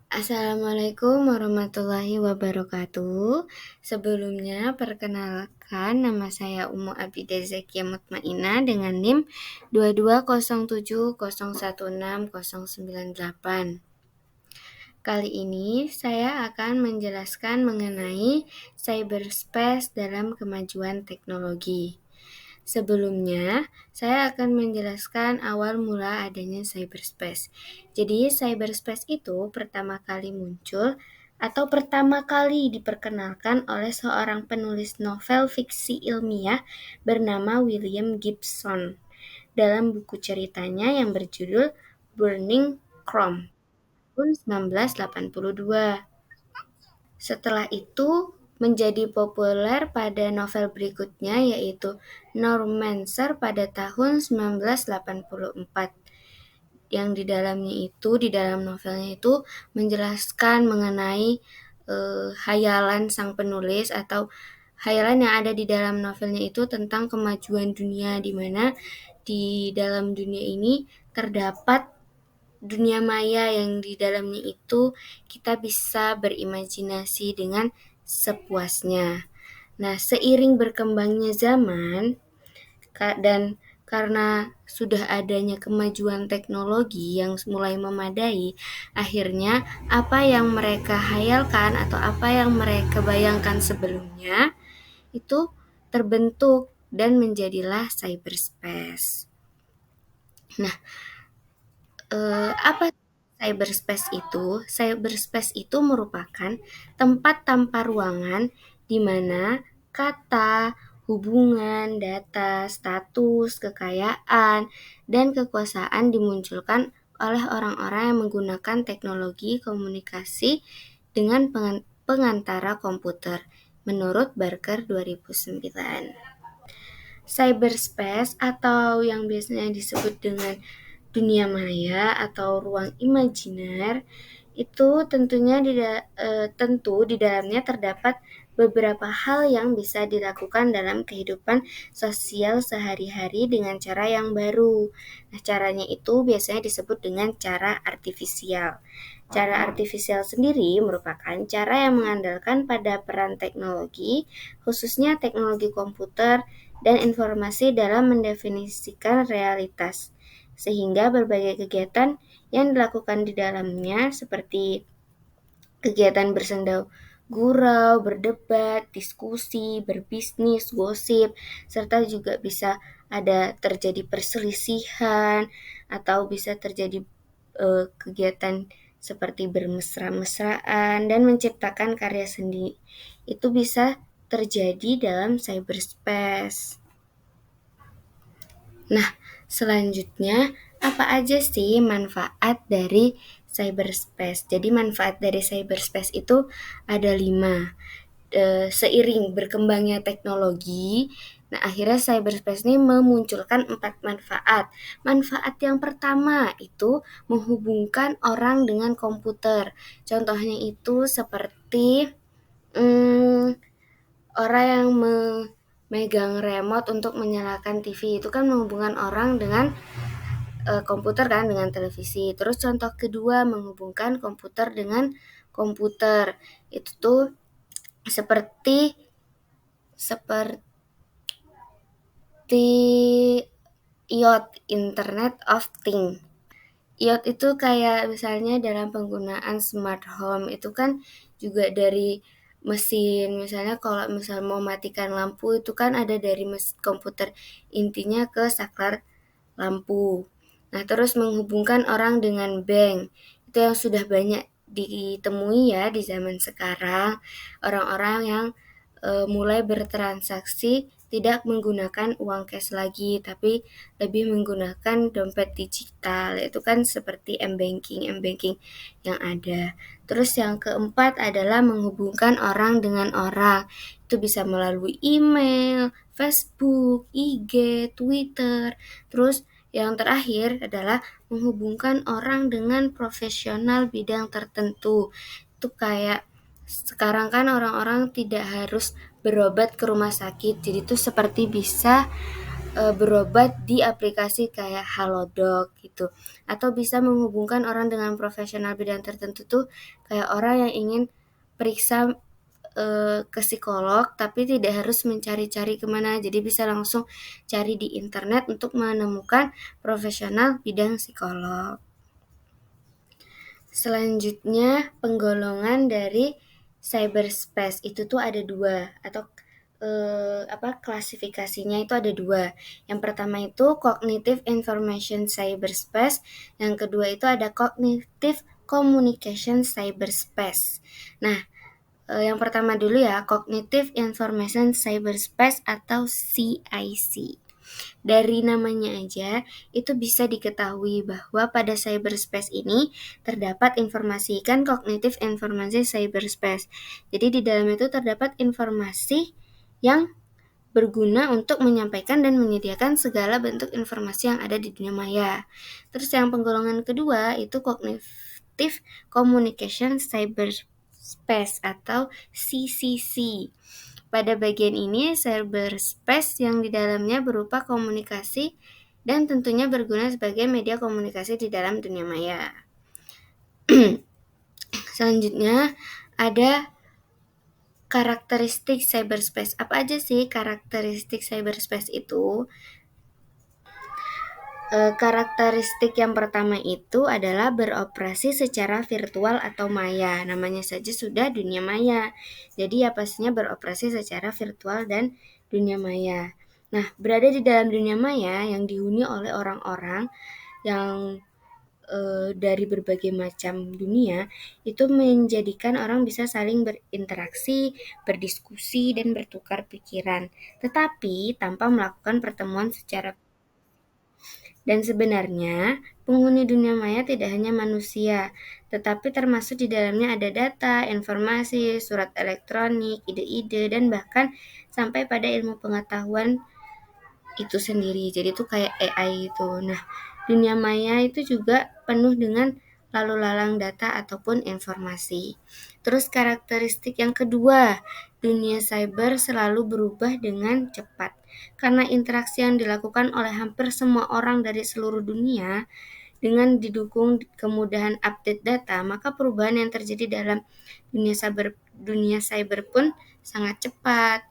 Assalamualaikum warahmatullahi wabarakatuh. Sebelumnya, perkenalkan nama saya Umu Abidah Zakia Mutmainah dengan NIM 2207016098. Kali ini saya akan menjelaskan mengenai cyberspace dalam kemajuan teknologi. Sebelumnya, saya akan menjelaskan awal mula adanya cyberspace. Jadi, cyberspace itu pertama kali muncul atau pertama kali diperkenalkan oleh seorang penulis novel fiksi ilmiah bernama William Gibson dalam buku ceritanya yang berjudul Burning Chrome tahun 1982. Setelah itu menjadi populer pada novel berikutnya yaitu Neuromancer pada tahun 1984 yang di dalam novelnya itu menjelaskan mengenai hayalan sang penulis atau hayalan yang ada di dalam novelnya itu tentang kemajuan dunia, di mana di dalam dunia ini terdapat dunia maya yang di dalamnya itu kita bisa berimajinasi dengan sepuasnya. Nah, seiring berkembangnya zaman dan karena sudah adanya kemajuan teknologi yang mulai memadai, akhirnya apa yang mereka hayalkan atau apa yang mereka bayangkan sebelumnya itu terbentuk dan menjadilah cyberspace. Nah, apa cyberspace itu? Cyberspace itu merupakan tempat tanpa ruangan di mana kata, hubungan, data, status, kekayaan, dan kekuasaan dimunculkan oleh orang-orang yang menggunakan teknologi komunikasi dengan pengantara komputer, menurut Barker 2009. Cyberspace atau yang biasanya disebut dengan dunia maya atau ruang imajiner itu tentu di dalamnya terdapat beberapa hal yang bisa dilakukan dalam kehidupan sosial sehari-hari dengan cara yang baru. Nah, caranya itu biasanya disebut dengan cara artifisial. Cara artifisial sendiri merupakan cara yang mengandalkan pada peran teknologi, khususnya teknologi komputer dan informasi dalam mendefinisikan realitas, sehingga berbagai kegiatan yang dilakukan di dalamnya seperti kegiatan bersenda gurau, berdebat, diskusi, berbisnis, gosip, serta juga bisa ada terjadi perselisihan atau bisa terjadi kegiatan seperti bermesra-mesraan dan menciptakan karya seni. Itu bisa terjadi dalam cyberspace. Nah, selanjutnya apa aja sih manfaat dari cyberspace? Jadi manfaat dari cyberspace itu ada 5. Seiring berkembangnya teknologi, nah akhirnya cyberspace ini memunculkan 4 manfaat. Manfaat yang pertama itu menghubungkan orang dengan komputer. Contohnya itu seperti orang yang memegang remote untuk menyalakan TV itu kan menghubungkan orang dengan komputer kan, dengan televisi. Terus contoh kedua menghubungkan komputer dengan komputer. Itu tuh seperti IoT, Internet of Things. IoT itu kayak misalnya dalam penggunaan smart home itu kan juga dari mesin. Misalnya kalau mau matikan lampu itu kan ada dari mesin komputer intinya ke saklar lampu. Nah, terus menghubungkan orang dengan bank. Itu yang sudah banyak ditemui ya di zaman sekarang. Orang-orang yang mulai bertransaksi tidak menggunakan uang cash lagi, tapi lebih menggunakan dompet digital. Itu kan seperti M-Banking yang ada. Terus yang keempat adalah menghubungkan orang dengan orang. Itu bisa melalui email, Facebook, IG, Twitter. Terus yang terakhir adalah menghubungkan orang dengan profesional bidang tertentu. Itu kayak sekarang kan orang-orang tidak harus berobat ke rumah sakit. Jadi itu seperti bisa berobat di aplikasi kayak Halodoc gitu, atau bisa menghubungkan orang dengan profesional bidang tertentu tuh kayak orang yang ingin periksa ke psikolog tapi tidak harus mencari-cari kemana, jadi bisa langsung cari di internet untuk menemukan profesional bidang psikolog. Selanjutnya penggolongan dari cyberspace itu tuh ada dua, atau klasifikasinya itu ada dua. Yang pertama itu cognitive information cyberspace, yang kedua itu ada cognitive communication cyberspace. Nah, yang pertama dulu ya, cognitive information cyberspace atau CIC. Dari namanya aja, itu bisa diketahui bahwa pada cyberspace ini terdapat informasi, kan kognitif informasi cyberspace. Jadi di dalam itu terdapat informasi yang berguna untuk menyampaikan dan menyediakan segala bentuk informasi yang ada di dunia maya. Terus yang penggolongan kedua itu cognitive communication cyberspace atau CCC. Pada bagian ini, cyberspace yang di dalamnya berupa komunikasi dan tentunya berguna sebagai media komunikasi di dalam dunia maya. Selanjutnya, ada karakteristik cyberspace. Apa aja sih karakteristik cyberspace itu? Karakteristik yang pertama itu adalah beroperasi secara virtual atau maya. Namanya saja sudah dunia maya. Jadi ya pastinya beroperasi secara virtual dan dunia maya. Nah, berada di dalam dunia maya yang dihuni oleh orang-orang yang dari berbagai macam dunia, itu menjadikan orang bisa saling berinteraksi, berdiskusi, dan bertukar pikiran. Tetapi tanpa melakukan pertemuan secara. Dan sebenarnya, penghuni dunia maya tidak hanya manusia, tetapi termasuk di dalamnya ada data, informasi, surat elektronik, ide-ide, dan bahkan sampai pada ilmu pengetahuan itu sendiri. Jadi itu kayak AI itu. Nah, dunia maya itu juga penuh dengan lalu lalang data ataupun informasi. Terus karakteristik yang kedua, dunia cyber selalu berubah dengan cepat. Karena interaksi yang dilakukan oleh hampir semua orang dari seluruh dunia dengan didukung kemudahan update data, maka perubahan yang terjadi dalam dunia cyber pun sangat cepat.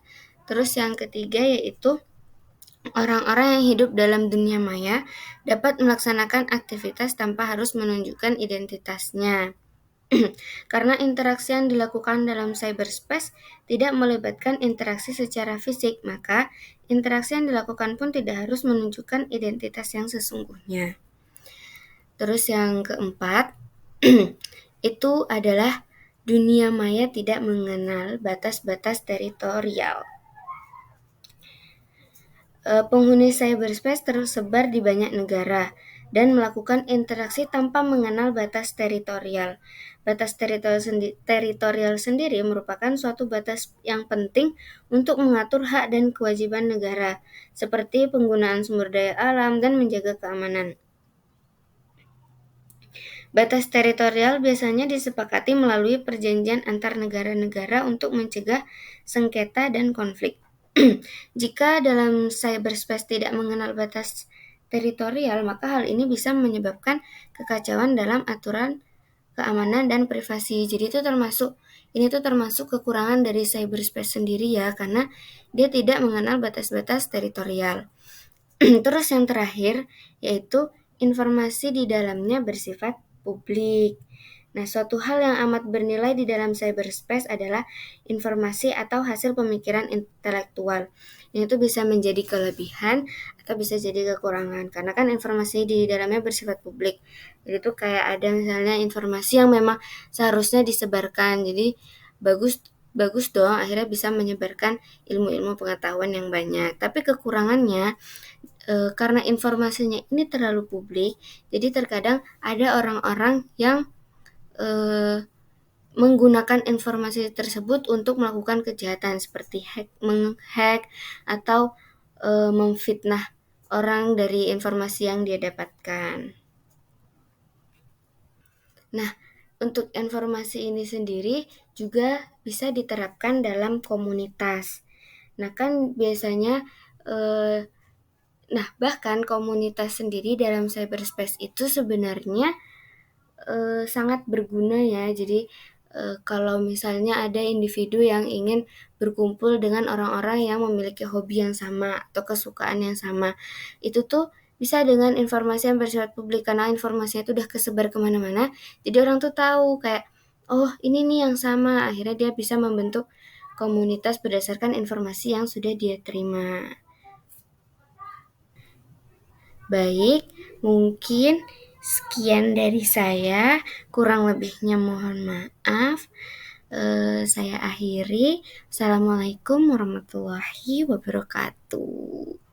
Terus yang ketiga yaitu orang-orang yang hidup dalam dunia maya dapat melaksanakan aktivitas tanpa harus menunjukkan identitasnya. Karena interaksi yang dilakukan dalam cyberspace tidak melibatkan interaksi secara fisik, maka interaksi yang dilakukan pun tidak harus menunjukkan identitas yang sesungguhnya. Terus yang keempat, itu adalah dunia maya tidak mengenal batas-batas teritorial. Penghuni cyberspace tersebar di banyak negara dan melakukan interaksi tanpa mengenal batas teritorial. Batas teritorial sendiri merupakan suatu batas yang penting untuk mengatur hak dan kewajiban negara, seperti penggunaan sumber daya alam dan menjaga keamanan. Batas teritorial biasanya disepakati melalui perjanjian antar negara-negara untuk mencegah sengketa dan konflik. Jika dalam cyberspace tidak mengenal batas teritorial, maka hal ini bisa menyebabkan kekacauan dalam aturan keamanan dan privasi. Jadi ini tuh termasuk kekurangan dari cyberspace sendiri ya, karena dia tidak mengenal batas-batas teritorial. Terus yang terakhir yaitu informasi di dalamnya bersifat publik. Nah, suatu hal yang amat bernilai di dalam cyberspace adalah informasi atau hasil pemikiran intelektual. Ini tuh bisa menjadi kelebihan atau bisa jadi kekurangan, karena kan informasi di dalamnya bersifat publik. Jadi tuh kayak ada misalnya informasi yang memang seharusnya disebarkan. Jadi bagus dong, akhirnya bisa menyebarkan ilmu-ilmu pengetahuan yang banyak. Tapi kekurangannya karena informasinya ini terlalu publik, jadi terkadang ada orang-orang yang menggunakan informasi tersebut untuk melakukan kejahatan seperti menghack atau memfitnah orang dari informasi yang dia dapatkan. Nah, untuk informasi ini sendiri juga bisa diterapkan dalam komunitas. Nah, kan biasanya Nah, bahkan komunitas sendiri dalam cyberspace itu sebenarnya sangat berguna ya. Jadi kalau misalnya ada individu yang ingin berkumpul dengan orang-orang yang memiliki hobi yang sama atau kesukaan yang sama, itu tuh bisa dengan informasi yang bersifat publik karena informasinya itu udah kesebar kemana-mana. Jadi orang tuh tahu kayak, oh ini nih yang sama. Akhirnya dia bisa membentuk komunitas berdasarkan informasi yang sudah dia terima. Baik, mungkin sekian dari saya, kurang lebihnya mohon maaf. Saya akhiri. Assalamualaikum warahmatullahi wabarakatuh.